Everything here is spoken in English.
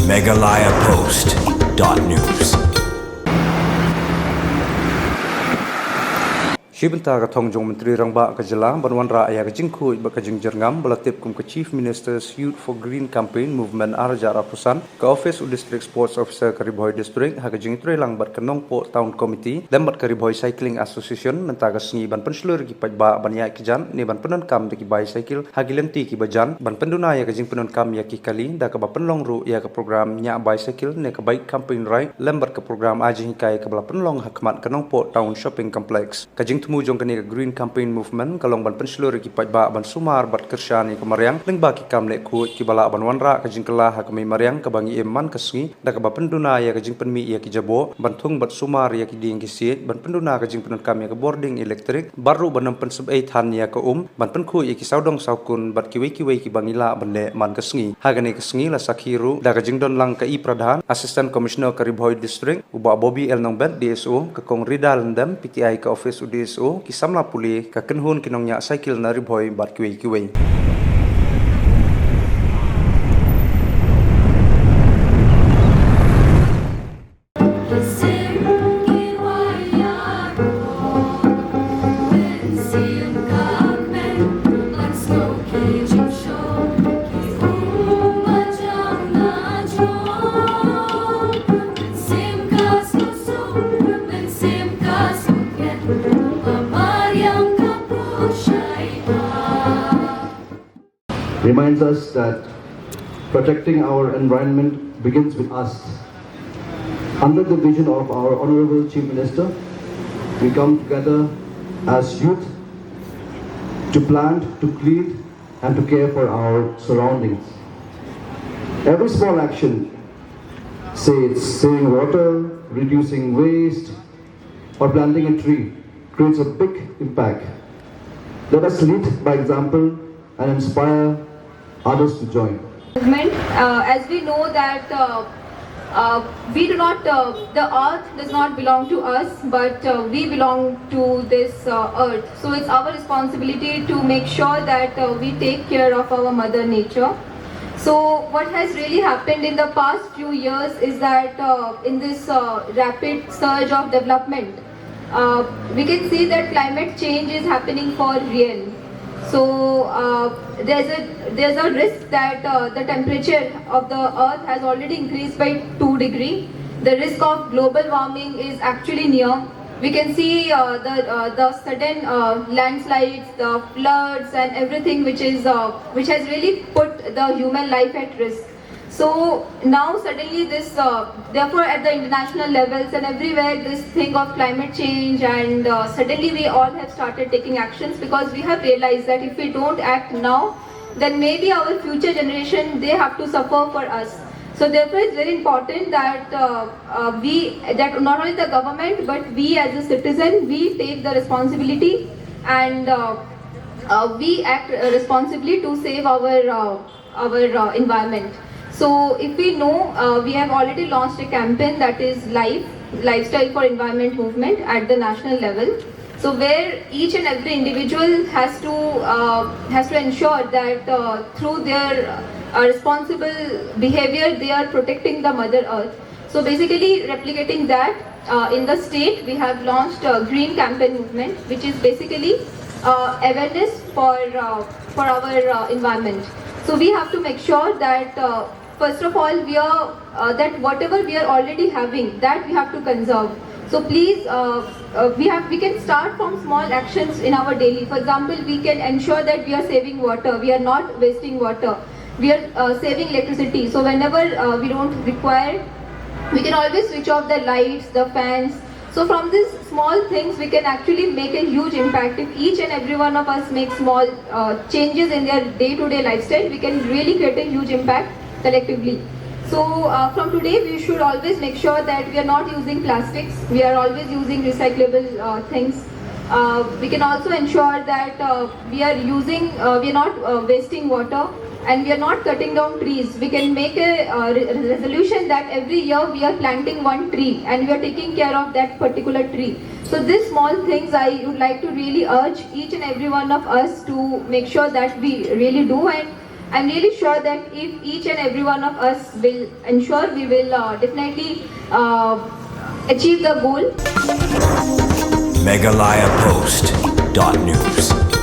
megalayapost.news Shibanta Thong Jong Menteri Rangba Kajala Banwan Raya Kajingku Bakajing Jerngam Balatip Kum Chief Minister's Youth for Green Campaign Movement Arja Rapusan Ka Office of District Sports Officer Kariboy District Hakajing Trelang Bat Kanong Po Town Committee Lembat Kariboy Cycling Association Mentaga Sngi Ban Penslur Ki Pajba Banya Kijan Ne Ban Penon Kam Ki Bicycle Hagilenti Ki Bajan Ban Penduna Ya Kajing Penon Kam Ya Ki Kali Da Ka Penlong Ru Ya Ka program Nya Bicycle Ne Ka Bike Campaign Ride Lembat Ka program Ajing Kai Ka Penlong Hakmat Kanong Po Town Shopping Complex Kajing Mujong kani Green Campaign Movement kalong ban penslur ki pajba ban sumar bat kersyani ke Mariang lengba ki kamle ku ki bala ban wanra ka jingkala ha kami Mariang ka bangi eman kasngi da ka penduna ya ka jing penmi ya ki jabo ban thung bat sumar ya ki ding ki siet ban penduna ka jing penon kam ya ka boarding electric baru ban pen sub ai than ya ka ban penku ya ki saudong saukun bat ki wei ki bangila ban le man kasngi ha gani kasngi la sakhiru da ka jing don lang ka i pradhan Assistant Commissioner Kariboy District uba Bobby El Nongbet DSO ka kong Ridal ndam PTI ka Office of DSO Samla puli ka kenhun kinongnya cycle na riboy bat kiwei reminds us that protecting our environment begins with us. Under the vision of our Honorable Chief Minister, we come together as youth to plant, to clean and to care for our surroundings. Every small action, say it's saving water, reducing waste or planting a tree, creates a big impact. Let us lead by example and inspire others to join. As we know that we do not, the earth does not belong to us, but we belong to this earth. So it's our responsibility to make sure that we take care of our mother nature. So what has really happened in the past few years is that in this rapid surge of development, we can see that climate change is happening for real. So there's a risk that the temperature of the earth has already increased by 2 degrees. The risk of global warming is actually near. We can see the sudden landslides, the floods and everything which has really put the human life at risk. So now suddenly this, therefore at the international levels and everywhere this thing of climate change and suddenly we all have started taking actions because we have realized that if we don't act now, then maybe our future generation, they have to suffer for us. So therefore it's very important that that not only the government but we as a citizen, we take the responsibility and we act responsibly to save our environment. So if we know, we have already launched a campaign that is Lifestyle for Environment Movement at the national level. So where each and every individual has to ensure that through their responsible behavior, they are protecting the Mother Earth. So basically replicating that, in the state we have launched a Green Campaign Movement, which is basically awareness for our environment. So we have to make sure that first of all, we are that whatever we are already having, that we have to conserve. So please, we can start from small actions in our daily. For example, we can ensure that we are saving water, we are not wasting water, we are saving electricity. So whenever we don't require, we can always switch off the lights, the fans. So from these small things, we can actually make a huge impact. If each and every one of us make small changes in their day-to-day lifestyle, we can really create a huge impact collectively. So from today we should always make sure that we are not using plastics, we are always using recyclable things. We can also ensure that we are not wasting water and we are not cutting down trees. We can make a resolution that every year we are planting one tree and we are taking care of that particular tree. So these small things I would like to really urge each and every one of us to make sure that we really do, and I'm really sure that if each and every one of us will ensure, we will definitely achieve the goal. Meghalaya Post.news.